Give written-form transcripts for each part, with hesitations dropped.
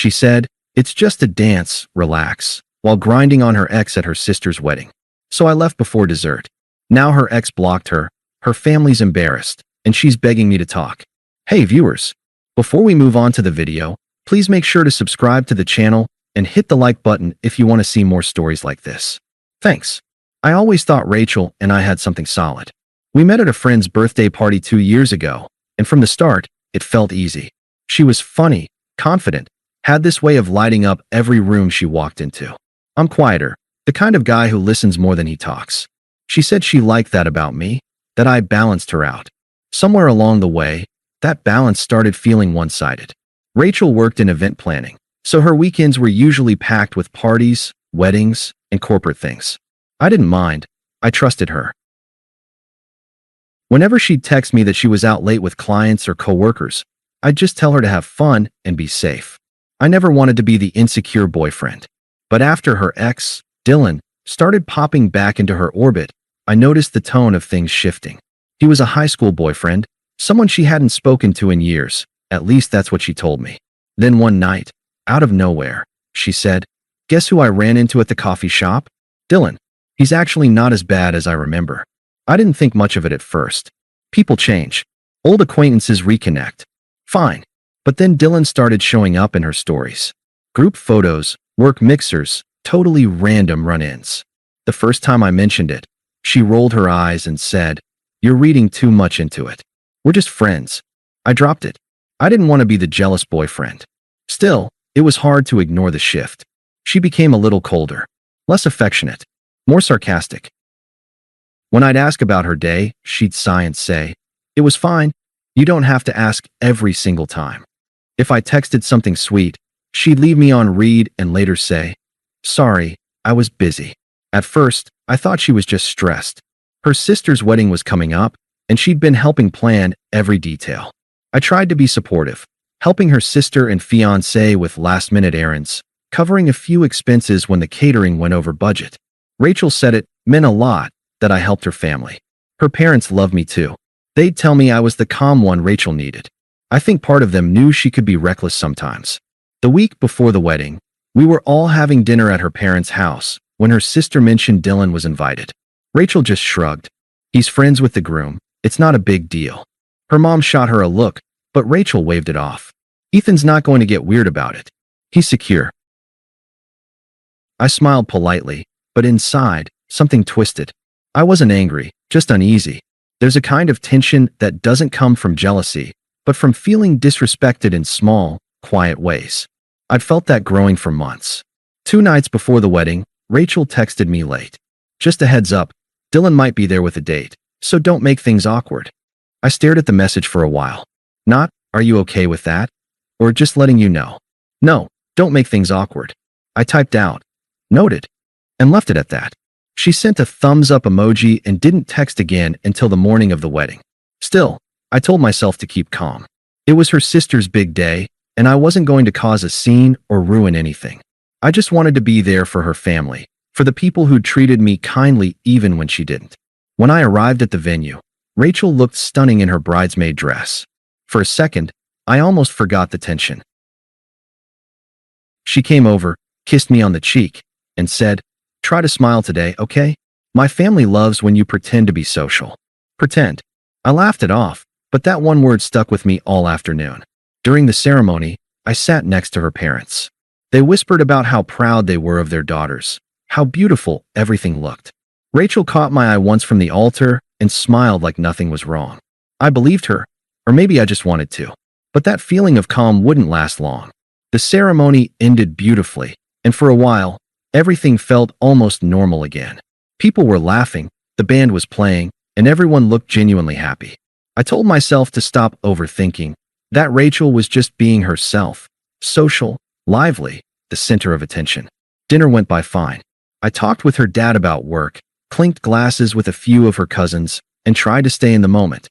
She said, "It's just a dance, relax," while grinding on her ex at her sister's wedding. So I left before dessert. Now her ex blocked her, her family's embarrassed, and she's begging me to talk. Hey viewers, before we move on to the video, please make sure to subscribe to the channel and hit the like button if you want to see more stories like this. Thanks. I always thought Rachel and I had something solid. We met at a friend's birthday party 2 years ago, and from the start, it felt easy. She was funny, confident, had this way of lighting up every room she walked into. I'm quieter, the kind of guy who listens more than he talks. She said she liked that about me, that I balanced her out. Somewhere along the way, that balance started feeling one-sided. Rachel worked in event planning, so her weekends were usually packed with parties, weddings, and corporate things. I didn't mind. I trusted her. Whenever she'd text me that she was out late with clients or coworkers, I'd just tell her to have fun and be safe. I never wanted to be the insecure boyfriend. But after her ex, Dylan, started popping back into her orbit, I noticed the tone of things shifting. He was a high school boyfriend, someone she hadn't spoken to in years, at least that's what she told me. Then one night, out of nowhere, she said, "Guess who I ran into at the coffee shop? Dylan. He's actually not as bad as I remember." I didn't think much of it at first. People change. Old acquaintances reconnect. Fine. But then Dylan started showing up in her stories. Group photos, work mixers, totally random run-ins. The first time I mentioned it, she rolled her eyes and said, "You're reading too much into it. We're just friends." I dropped it. I didn't want to be the jealous boyfriend. Still, it was hard to ignore the shift. She became a little colder, less affectionate, more sarcastic. When I'd ask about her day, she'd sigh and say, "It was fine. You don't have to ask every single time." If I texted something sweet, she'd leave me on read and later say, "Sorry, I was busy." At first, I thought she was just stressed. Her sister's wedding was coming up, and she'd been helping plan every detail. I tried to be supportive, helping her sister and fiancé with last-minute errands, covering a few expenses when the catering went over budget. Rachel said it meant a lot that I helped her family. Her parents loved me too. They'd tell me I was the calm one Rachel needed. I think part of them knew she could be reckless sometimes. The week before the wedding, we were all having dinner at her parents' house when her sister mentioned Dylan was invited. Rachel just shrugged. "He's friends with the groom. It's not a big deal." Her mom shot her a look, but Rachel waved it off. "Ethan's not going to get weird about it. He's secure." I smiled politely, but inside, something twisted. I wasn't angry, just uneasy. There's a kind of tension that doesn't come from jealousy, but from feeling disrespected in small, quiet ways. I'd felt that growing for months. 2 nights before the wedding, Rachel texted me late. "Just a heads up, Dylan might be there with a date, so don't make things awkward." I stared at the message for a while. Not, "Are you okay with that?" Or just letting you know. No, don't make things awkward. I typed out, "Noted," and left it at that. She sent a thumbs-up emoji and didn't text again until the morning of the wedding. Still, I told myself to keep calm. It was her sister's big day, and I wasn't going to cause a scene or ruin anything. I just wanted to be there for her family, for the people who'd treated me kindly even when she didn't. When I arrived at the venue, Rachel looked stunning in her bridesmaid dress. For a second, I almost forgot the tension. She came over, kissed me on the cheek, and said, "Try to smile today, okay? My family loves when you pretend to be social." Pretend. I laughed it off, but that one word stuck with me all afternoon. During the ceremony, I sat next to her parents. They whispered about how proud they were of their daughters, how beautiful everything looked. Rachel caught my eye once from the altar and smiled like nothing was wrong. I believed her, or maybe I just wanted to. But that feeling of calm wouldn't last long. The ceremony ended beautifully, and for a while, everything felt almost normal again. People were laughing, the band was playing, and everyone looked genuinely happy. I told myself to stop overthinking, that Rachel was just being herself, social, lively, the center of attention. Dinner went by fine. I talked with her dad about work, clinked glasses with a few of her cousins, and tried to stay in the moment.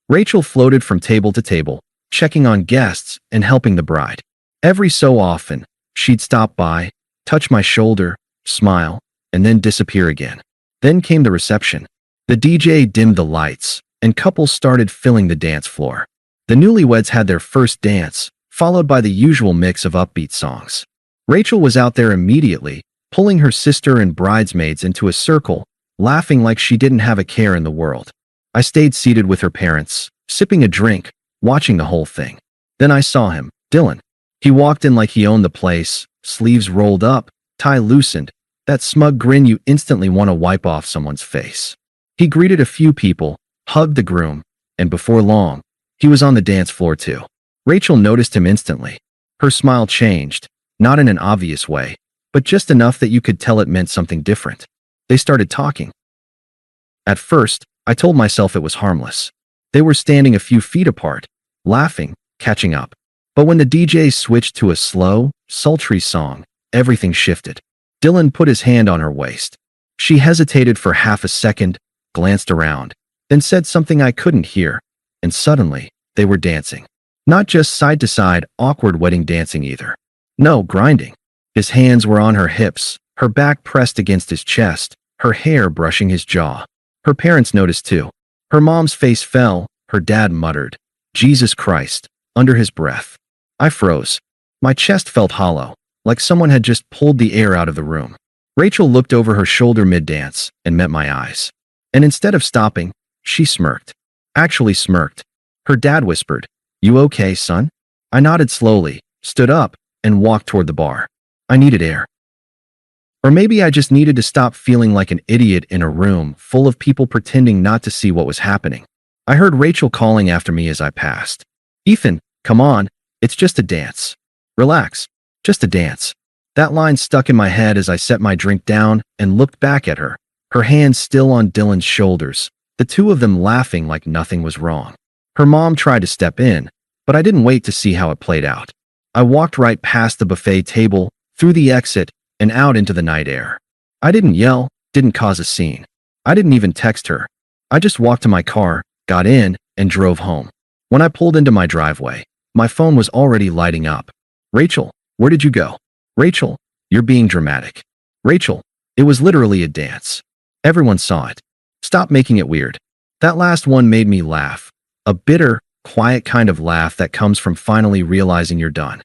Rachel floated from table to table, checking on guests and helping the bride. Every so often, she'd stop by, touch my shoulder, smile, and then disappear again. Then came the reception. The DJ dimmed the lights, and couples started filling the dance floor. The newlyweds had their first dance, followed by the usual mix of upbeat songs. Rachel was out there immediately, pulling her sister and bridesmaids into a circle, laughing like she didn't have a care in the world. I stayed seated with her parents, sipping a drink, watching the whole thing. Then I saw him, Dylan. He walked in like he owned the place, sleeves rolled up, tie loosened, that smug grin you instantly want to wipe off someone's face. He greeted a few people, hugged the groom, and before long, he was on the dance floor too. Rachel noticed him instantly. Her smile changed, not in an obvious way, but just enough that you could tell it meant something different. They started talking. At first, I told myself it was harmless. They were standing a few feet apart, laughing, catching up. But when the DJ switched to a slow, sultry song, everything shifted. Dylan put his hand on her waist. She hesitated for half a second, glanced around, then said something I couldn't hear, and suddenly, they were dancing. Not just side-to-side, awkward wedding dancing either. No, grinding. His hands were on her hips, her back pressed against his chest, her hair brushing his jaw. Her parents noticed too. Her mom's face fell, her dad muttered, "Jesus Christ," under his breath. I froze. My chest felt hollow, like someone had just pulled the air out of the room. Rachel looked over her shoulder mid-dance and met my eyes. And instead of stopping, she smirked. Actually smirked. Her dad whispered, "You okay, son?" I nodded slowly, stood up, and walked toward the bar. I needed air. Or maybe I just needed to stop feeling like an idiot in a room full of people pretending not to see what was happening. I heard Rachel calling after me as I passed. "Ethan, come on, it's just a dance. Relax, just a dance." That line stuck in my head as I set my drink down and looked back at her, her hands still on Dylan's shoulders, the two of them laughing like nothing was wrong. Her mom tried to step in, but I didn't wait to see how it played out. I walked right past the buffet table, through the exit, and out into the night air. I didn't yell, didn't cause a scene. I didn't even text her. I just walked to my car, got in, and drove home. When I pulled into my driveway, my phone was already lighting up. "Rachel, where did you go?" "Rachel, you're being dramatic." "Rachel, it was literally a dance. Everyone saw it. Stop making it weird." That last one made me laugh. A bitter, quiet kind of laugh that comes from finally realizing you're done.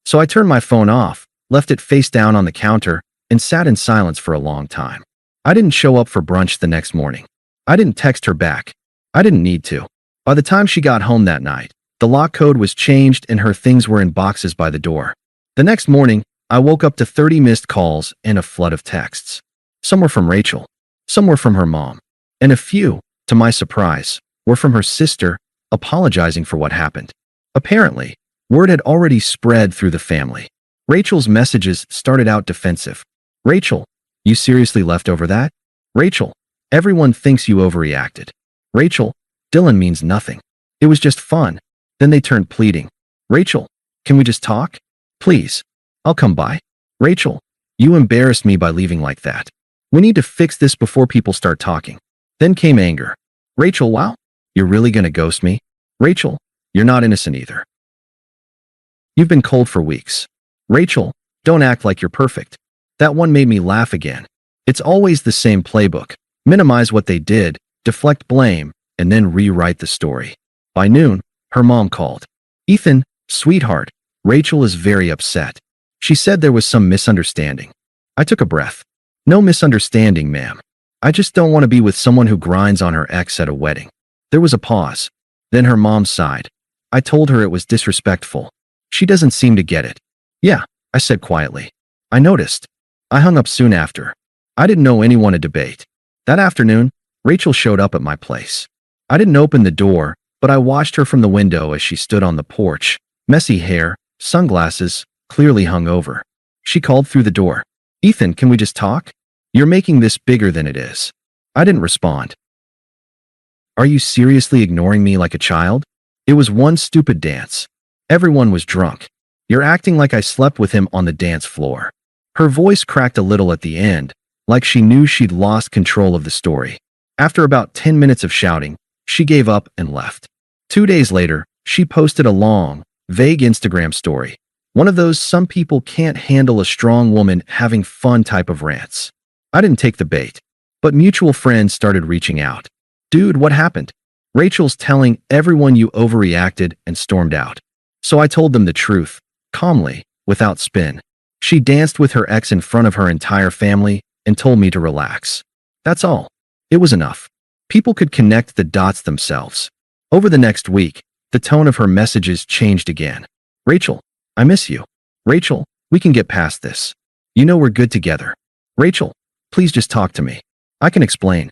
So I turned my phone off, left it face down on the counter, and sat in silence for a long time. I didn't show up for brunch the next morning. I didn't text her back. I didn't need to. By the time she got home that night, the lock code was changed and her things were in boxes by the door. The next morning, I woke up to 30 missed calls and a flood of texts. Some were from Rachel. Some were from her mom. And a few, to my surprise, were from her sister, apologizing for what happened. Apparently, word had already spread through the family. Rachel's messages started out defensive. "Rachel, you seriously left over that?" "Rachel, everyone thinks you overreacted." "Rachel, Dylan means nothing. It was just fun." Then they turned pleading. "Rachel, can we just talk? Please, I'll come by." "Rachel, you embarrassed me by leaving like that. We need to fix this before people start talking." Then came anger. "Rachel, wow, you're really gonna ghost me?" "Rachel, you're not innocent either. You've been cold for weeks." "Rachel, don't act like you're perfect." That one made me laugh again. It's always the same playbook. Minimize what they did, deflect blame, and then rewrite the story. By noon, her mom called. "Ethan, sweetheart, Rachel is very upset. She said there was some misunderstanding." I took a breath. "No misunderstanding, ma'am. I just don't want to be with someone who grinds on her ex at a wedding." There was a pause. Then her mom sighed. I told her it was disrespectful. She doesn't seem to get it. "Yeah," I said quietly. "I noticed." I hung up soon after. I didn't know anyone to debate. That afternoon, Rachel showed up at my place. I didn't open the door, but I watched her from the window as she stood on the porch, messy hair, sunglasses, clearly hungover. She called through the door. "Ethan, can we just talk? You're making this bigger than it is." I didn't respond. "Are you seriously ignoring me like a child? It was one stupid dance. Everyone was drunk. You're acting like I slept with him on the dance floor." Her voice cracked a little at the end, like she knew she'd lost control of the story. After about 10 minutes of shouting, she gave up and left. 2 days later, she posted a long, vague Instagram story. One of those some people can't handle a strong woman having fun type of rants. I didn't take the bait, but mutual friends started reaching out. "Dude, what happened? Rachel's telling everyone you overreacted and stormed out. So I told them the truth, calmly, without spin. She danced with her ex in front of her entire family and told me to relax. That's all. It was enough. People could connect the dots themselves. Over the next week, the tone of her messages changed again. Rachel, I miss you. Rachel, we can get past this. You know we're good together. Rachel, please just talk to me. I can explain.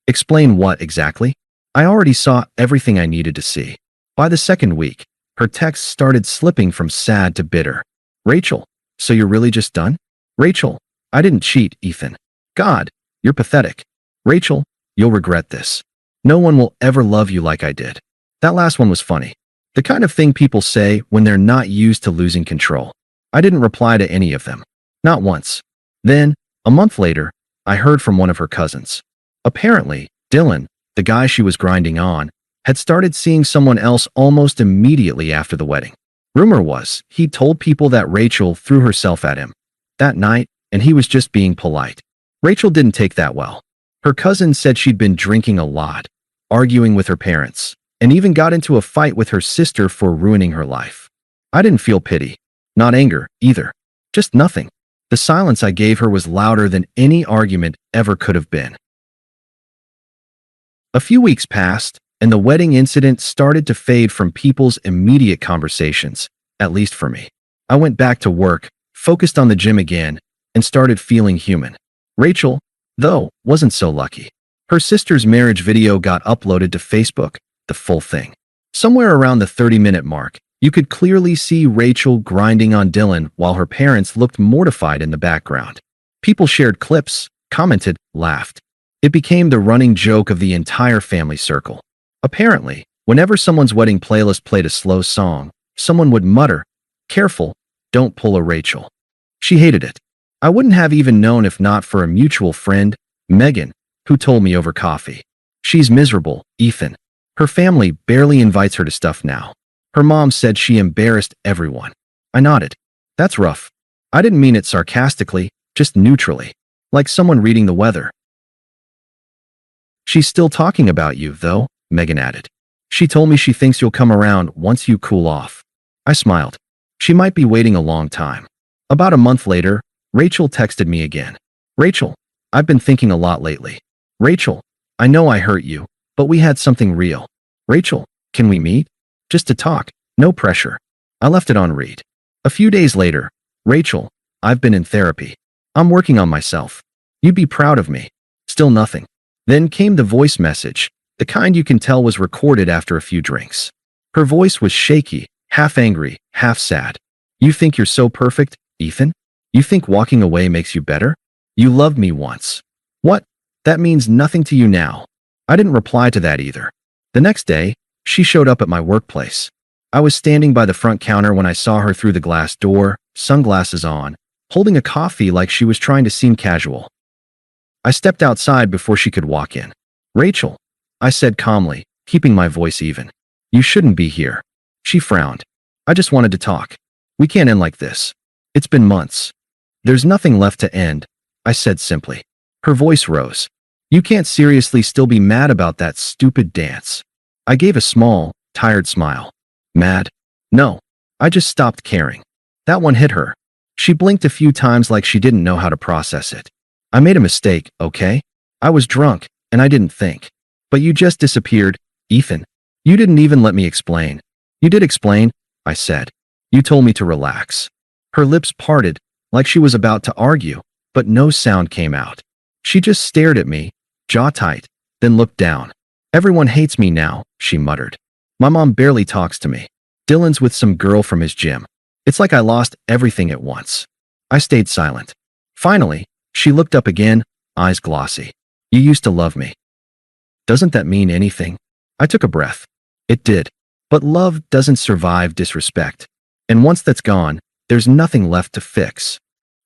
Explain what exactly? I already saw everything I needed to see. By the second week, her texts started slipping from sad to bitter. Rachel, so you're really just done? Rachel, I didn't cheat, Ethan. God, you're pathetic. Rachel, you'll regret this. No one will ever love you like I did. That last one was funny. The kind of thing people say when they're not used to losing control. I didn't reply to any of them. Not once. Then, a month later, I heard from one of her cousins. Apparently, Dylan, the guy she was grinding on, had started seeing someone else almost immediately after the wedding. Rumor was, he told people that Rachel threw herself at him that night, and he was just being polite. Rachel didn't take that well. Her cousin said she'd been drinking a lot, arguing with her parents, and even got into a fight with her sister for ruining her life. I didn't feel pity, not anger, either. Just nothing. The silence I gave her was louder than any argument ever could have been. A few weeks passed, and the wedding incident started to fade from people's immediate conversations, at least for me. I went back to work, focused on the gym again, and started feeling human. Rachel, though, wasn't so lucky. Her sister's marriage video got uploaded to Facebook, the full thing. Somewhere around the 30-minute mark, you could clearly see Rachel grinding on Dylan while her parents looked mortified in the background. People shared clips, commented, laughed. It became the running joke of the entire family circle. Apparently, whenever someone's wedding playlist played a slow song, someone would mutter, "Careful, don't pull a Rachel." She hated it. I wouldn't have even known if not for a mutual friend, Megan, who told me over coffee. She's miserable, Ethan. Her family barely invites her to stuff now. Her mom said she embarrassed everyone. I nodded. That's rough. I didn't mean it sarcastically, just neutrally. Like someone reading the weather. She's still talking about you, though, Megan added. She told me she thinks you'll come around once you cool off. I smiled. She might be waiting a long time. About a month later, Rachel texted me again. Rachel, I've been thinking a lot lately. Rachel, I know I hurt you, but we had something real. Rachel, can we meet? Just to talk, no pressure. I left it on read. A few days later, Rachel, I've been in therapy. I'm working on myself. You'd be proud of me. Still nothing. Then came the voice message, the kind you can tell was recorded after a few drinks. Her voice was shaky, half angry, half sad. You think you're so perfect, Ethan? You think walking away makes you better? You loved me once. What? That means nothing to you now. I didn't reply to that either. The next day, she showed up at my workplace. I was standing by the front counter when I saw her through the glass door, sunglasses on, holding a coffee like she was trying to seem casual. I stepped outside before she could walk in. Rachel, I said calmly, keeping my voice even. You shouldn't be here. She frowned. I just wanted to talk. We can't end like this. It's been months. There's nothing left to end, I said simply. Her voice rose. You can't seriously still be mad about that stupid dance. I gave a small, tired smile. Mad? No. I just stopped caring. That one hit her. She blinked a few times like she didn't know how to process it. I made a mistake, okay? I was drunk, and I didn't think. But you just disappeared, Ethan. You didn't even let me explain. You did explain, I said. You told me to relax. Her lips parted, like she was about to argue, but no sound came out. She just stared at me, jaw tight, then looked down. Everyone hates me now, she muttered. My mom barely talks to me. Dylan's with some girl from his gym. It's like I lost everything at once. I stayed silent. Finally, she looked up again, eyes glossy. You used to love me. Doesn't that mean anything? I took a breath. It did. But love doesn't survive disrespect. And once that's gone, there's nothing left to fix.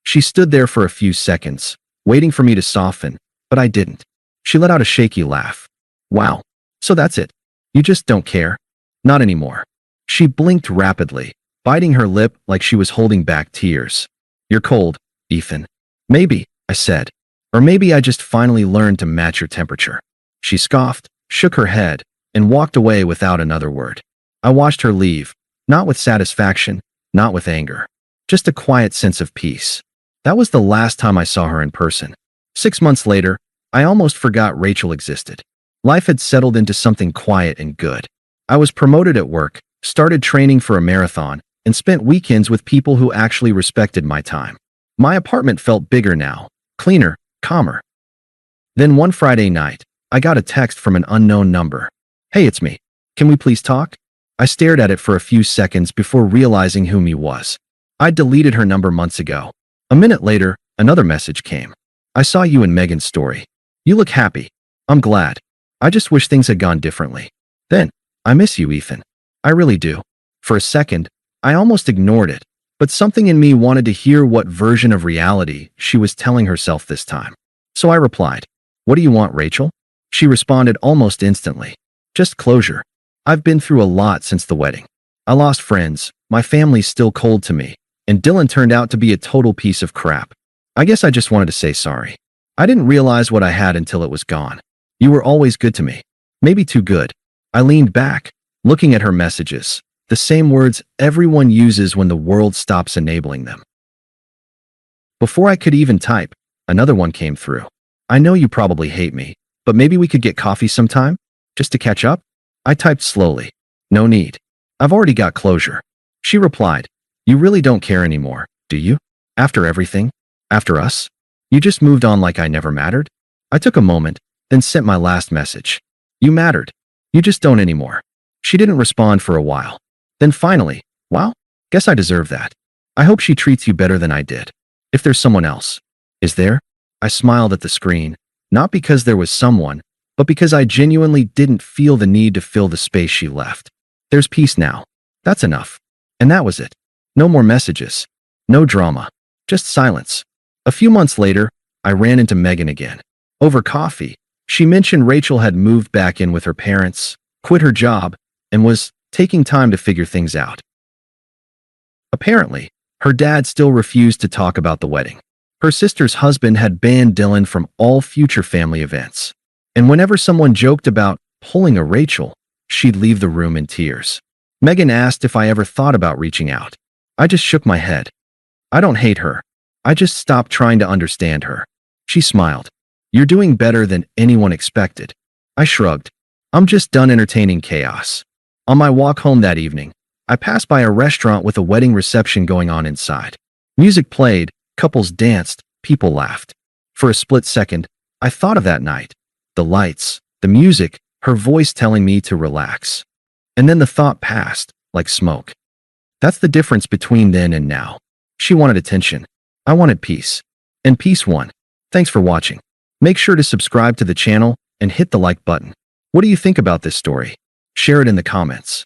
She stood there for a few seconds, waiting for me to soften, but I didn't. She let out a shaky laugh. Wow. So that's it. You just don't care? Not anymore. She blinked rapidly, biting her lip like she was holding back tears. You're cold, Ethan. Maybe, I said. Or maybe I just finally learned to match your temperature. She scoffed, shook her head, and walked away without another word. I watched her leave, not with satisfaction, not with anger, just a quiet sense of peace. That was the last time I saw her in person. 6 months later, I almost forgot Rachel existed. Life had settled into something quiet and good. I was promoted at work, started training for a marathon, and spent weekends with people who actually respected my time. My apartment felt bigger now, cleaner, calmer. Then one Friday night, I got a text from an unknown number. "Hey, it's me. Can we please talk?" I stared at it for a few seconds before realizing whom he was. I'd deleted her number months ago. A minute later, another message came. "I saw you in Megan's story. You look happy. I'm glad. I just wish things had gone differently." Then, "I miss you, Ethan. I really do." For a second, I almost ignored it, but something in me wanted to hear what version of reality she was telling herself this time. So I replied, "What do you want, Rachel?" She responded almost instantly. "Just closure. I've been through a lot since the wedding. I lost friends, my family's still cold to me, and Dylan turned out to be a total piece of crap. I guess I just wanted to say sorry. I didn't realize what I had until it was gone. You were always good to me. Maybe too good." I leaned back, looking at her messages, the same words everyone uses when the world stops enabling them. Before I could even type, another one came through. "I know you probably hate me, but maybe we could get coffee sometime? Just to catch up?" I typed slowly. "No need. I've already got closure." She replied, "You really don't care anymore, do you? After everything? After us? You just moved on like I never mattered?" I took a moment, then sent my last message. "You mattered. You just don't anymore." She didn't respond for a while. Then finally, "Well, guess I deserve that. I hope she treats you better than I did. If there's someone else." "Is there?" I smiled at the screen, not because there was someone, but because I genuinely didn't feel the need to fill the space she left. "There's peace now. That's enough." And that was it. No more messages. No drama. Just silence. A few months later, I ran into Megan again. Over coffee, she mentioned Rachel had moved back in with her parents, quit her job, and was taking time to figure things out. Apparently, her dad still refused to talk about the wedding. Her sister's husband had banned Dylan from all future family events. And whenever someone joked about pulling a Rachel, she'd leave the room in tears. Megan asked if I ever thought about reaching out. I just shook my head. I don't hate her. I just stopped trying to understand her. She smiled. "You're doing better than anyone expected." I shrugged. "I'm just done entertaining chaos." On my walk home that evening, I passed by a restaurant with a wedding reception going on inside. Music played, couples danced, people laughed. For a split second, I thought of that night. The lights, the music, her voice telling me to relax. And then the thought passed, like smoke. That's the difference between then and now. She wanted attention. I wanted peace. And peace won. Thanks for watching. Make sure to subscribe to the channel and hit the like button. What do you think about this story? Share it in the comments.